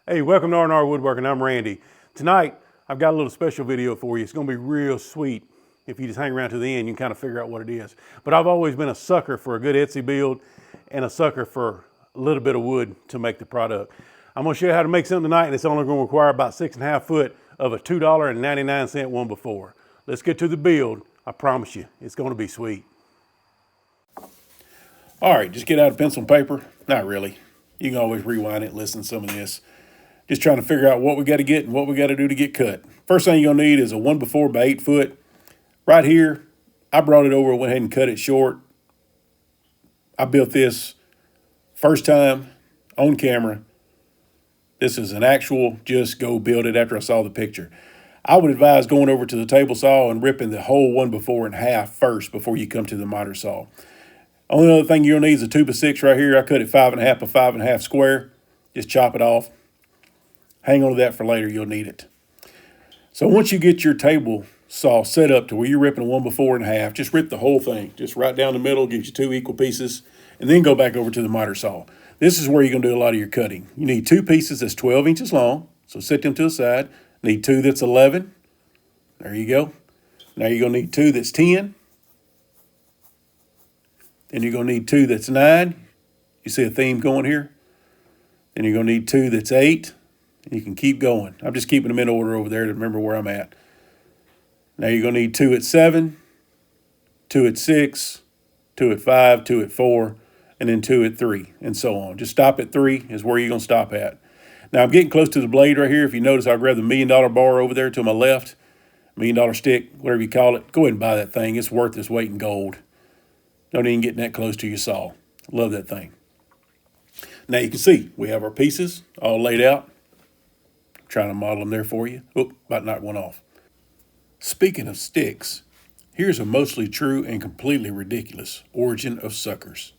Hey, welcome to R&R Woodworking. I'm Randy. Tonight, I've got a little special video for you. It's going to be real sweet. If you just hang around to the end, you can kind of figure out what it is. But I've always been a sucker for a good Etsy build and a sucker for a little bit of wood to make the product. I'm going to show you how to make something tonight, and it's only going to require about 6.5 foot of a $2.99 one before. Let's get to the build. I promise you, it's going to be sweet. All right, just get out a pencil and paper. Not really. You can always rewind it and listen to some of this. Just trying to figure out what we got to get and what we got to do to get cut. First thing you're going to need is a 1 before by 8 foot. Right here, I brought it over, went ahead and cut it short. I built this first time on camera. This is an actual just go build it after I saw the picture. I would advise going over to the table saw and ripping the whole 1 before in half first before you come to the miter saw. Only other thing you'll need is a 2x6 right here. I cut it 5.5 by 5.5 square. Just chop it off. Hang on to that for later, you'll need it. So once you get your table saw set up to where you're ripping a 1 before in half, just rip the whole thing. Just right down the middle, gives you 2 equal pieces, and then go back over to the miter saw. This is where you're going to do a lot of your cutting. You need 2 pieces that's 12 inches long, so set them to the side. Need 2 that's 11. There you go. Now you're going to need 2 that's 10. Then you're going to need 2 that's 9. You see a theme going here? Then you're going to need 2 that's 8. And you can keep going. I'm just keeping them in order over there to remember where I'm at. Now you're going to need 2 at 7, 2 at 6, 2 at 5, 2 at 4, and then 2 at 3, and so on. Just stop at 3 is where you're going to stop at. Now I'm getting close to the blade right here. If you notice, I'll grab the $1 million bar over there to my left. $1 million stick, whatever you call it. Go ahead and buy that thing. It's worth its weight in gold. Don't even get that close to your saw. Love that thing. Now you can see we have our pieces all laid out. Trying to model them there for you. Oh, about knocked one off. Speaking of sticks, here's a mostly true and completely ridiculous origin of suckers.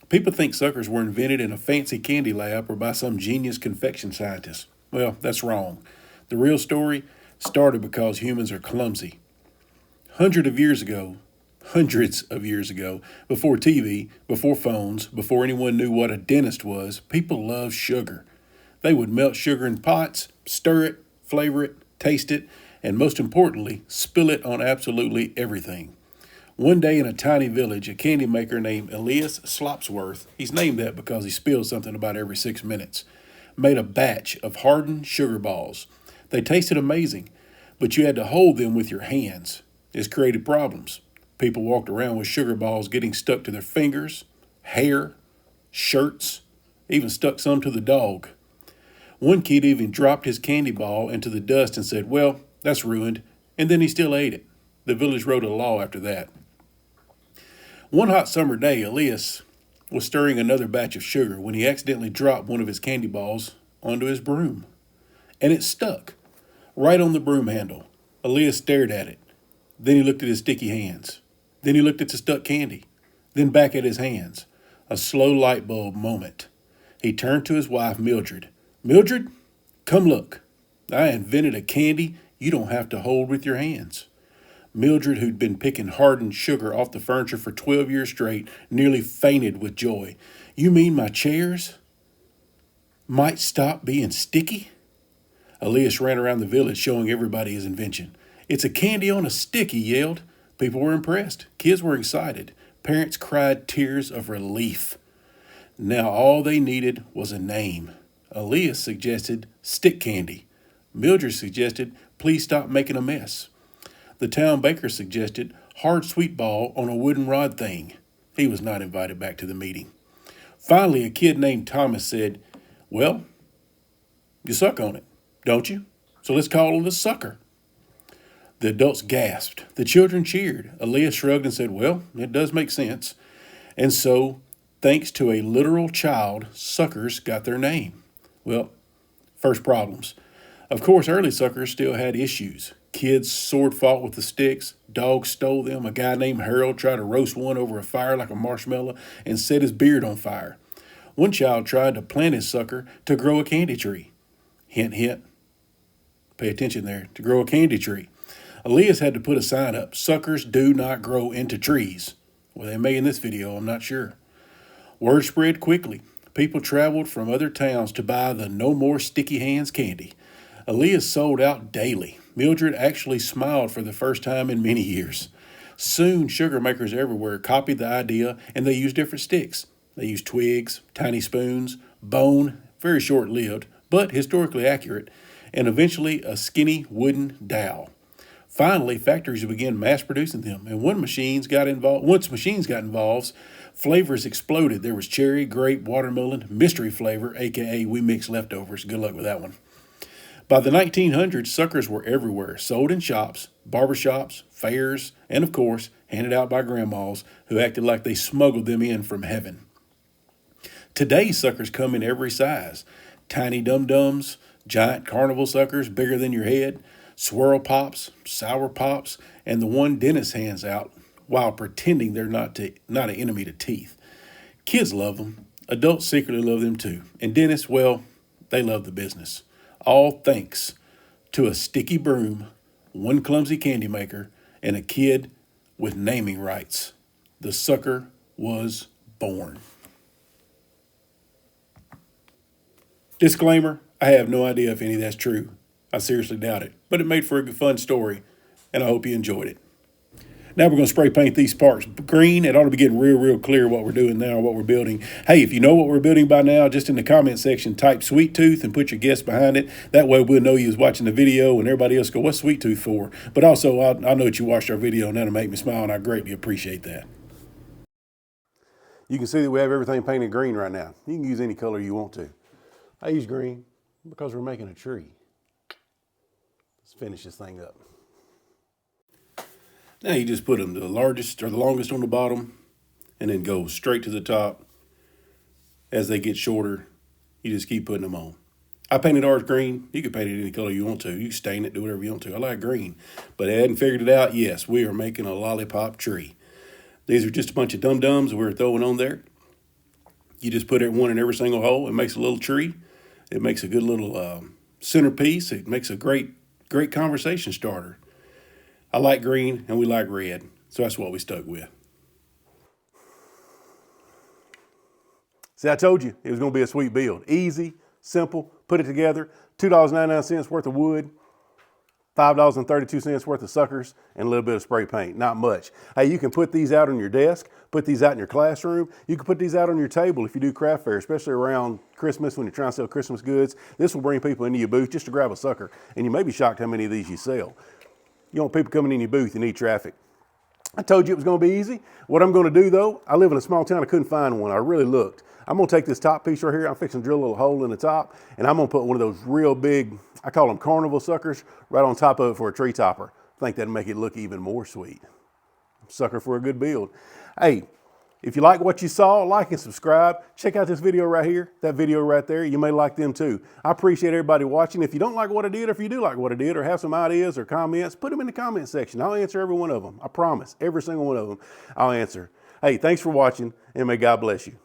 People think suckers were invented in a fancy candy lab or by some genius confection scientist. Well, that's wrong. The real story started because humans are clumsy. Hundreds of years ago, before TV, before phones, before anyone knew what a dentist was, people loved sugar. They would melt sugar in pots, stir it, flavor it, taste it, and most importantly, spill it on absolutely everything. One day in a tiny village, a candy maker named Elias Slopsworth, he's named that because he spilled something about every 6 minutes, made a batch of hardened sugar balls. They tasted amazing, but you had to hold them with your hands. This created problems. People walked around with sugar balls getting stuck to their fingers, hair, shirts, even stuck some to the dog. One kid even dropped his candy ball into the dust and said, well, that's ruined, and then he still ate it. The village wrote a law after that. One hot summer day, Elias was stirring another batch of sugar when he accidentally dropped one of his candy balls onto his broom. And it stuck, right on the broom handle. Elias stared at it. Then he looked at his sticky hands. Then he looked at the stuck candy. Then back at his hands. A slow light bulb moment. He turned to his wife, Mildred. Mildred, come look. I invented a candy you don't have to hold with your hands. Mildred, who'd been picking hardened sugar off the furniture for 12 years straight, nearly fainted with joy. You mean my chairs might stop being sticky? Elias ran around the village showing everybody his invention. It's a candy on a stick, he yelled. People were impressed. Kids were excited. Parents cried tears of relief. Now all they needed was a name. Elias suggested stick candy. Mildred suggested, please stop making a mess. The town baker suggested hard sweet ball on a wooden rod thing. He was not invited back to the meeting. Finally, a kid named Thomas said, well, you suck on it, don't you? So let's call it a sucker. The adults gasped. The children cheered. Elias shrugged and said, well, it does make sense. And so, thanks to a literal child, suckers got their name. Well, first problems. Of course, early suckers still had issues. Kids sword fought with the sticks. Dogs stole them. A guy named Harold tried to roast one over a fire like a marshmallow and set his beard on fire. One child tried to plant his sucker to grow a candy tree. Hint, hint. Pay attention there. To grow a candy tree. Elias had to put a sign up. Suckers do not grow into trees. Well, they may in this video, I'm not sure. Word spread quickly. People traveled from other towns to buy the No More Sticky Hands candy. Aaliyah sold out daily. Mildred actually smiled for the first time in many years. Soon, sugar makers everywhere copied the idea, and they used different sticks. They used twigs, tiny spoons, bone, very short-lived, but historically accurate, and eventually a skinny wooden dowel. Finally, factories began mass producing them, and once machines got involved, flavors exploded. There was cherry, grape, watermelon, mystery flavor, aka we mix leftovers. Good luck with that one. By the 1900s, suckers were everywhere, sold in shops, barbershops, fairs, and of course, handed out by grandmas who acted like they smuggled them in from heaven. Today, suckers come in every size. Tiny dum-dums, giant carnival suckers bigger than your head, swirl pops, sour pops, and the one dentist hands out while pretending they're not an enemy to teeth. Kids love them. Adults secretly love them too. And dentists, well, they love the business. All thanks to a sticky broom, one clumsy candy maker, and a kid with naming rights. The sucker was born. Disclaimer, I have no idea if any of that's true. I seriously doubt it, but it made for a fun story, and I hope you enjoyed it. Now we're going to spray paint these parts green. It ought to be getting real clear what we're doing now, what we're building. Hey, if you know what we're building by now, just in the comment section, type Sweet Tooth and put your guess behind it. That way we'll know you was watching the video and everybody else go, what's Sweet Tooth for? But also, I know that you watched our video and that'll make me smile, and I greatly appreciate that. You can see that we have everything painted green right now. You can use any color you want to. I use green because we're making a tree. Let's finish this thing up. Now you just put them the largest or the longest on the bottom and then go straight to the top. As they get shorter, you just keep putting them on. I painted ours green. You can paint it any color you want to. You can stain it, do whatever you want to. I like green. But I hadn't figured it out. Yes, we are making a lollipop tree. These are just a bunch of dum-dums we're throwing on there. You just put one in every single hole. It makes a little tree. It makes a good little centerpiece. It makes a great conversation starter. I like green and we like red, so that's what we stuck with. See, I told you it was going to be a sweet build. Easy, simple, put it together. $2.99 worth of wood, $5.32 worth of suckers, and a little bit of spray paint. Not much. Hey, you can put these out on your desk, put these out in your classroom. You can put these out on your table if you do craft fair, especially around Christmas when you're trying to sell Christmas goods. This will bring people into your booth just to grab a sucker, and you may be shocked how many of these you sell. You want people coming in your booth, you need traffic. I told you it was going to be easy. What I'm going to do though, I live in a small town, I couldn't find one. I really looked. I'm going to take this top piece right here, I'm fixing to drill a little hole in the top, and I'm going to put one of those real big, I call them carnival suckers, right on top of it for a tree topper. I think that'll make it look even more sweet. Sucker for a good build. Hey, if you like what you saw, like and subscribe. Check out this video right here, that video right there. You may like them too. I appreciate everybody watching. If you don't like what I did, or if you do like what I did, or have some ideas or comments, put them in the comment section. I'll answer every one of them. I promise, every single one of them I'll answer. Hey, thanks for watching, and may God bless you.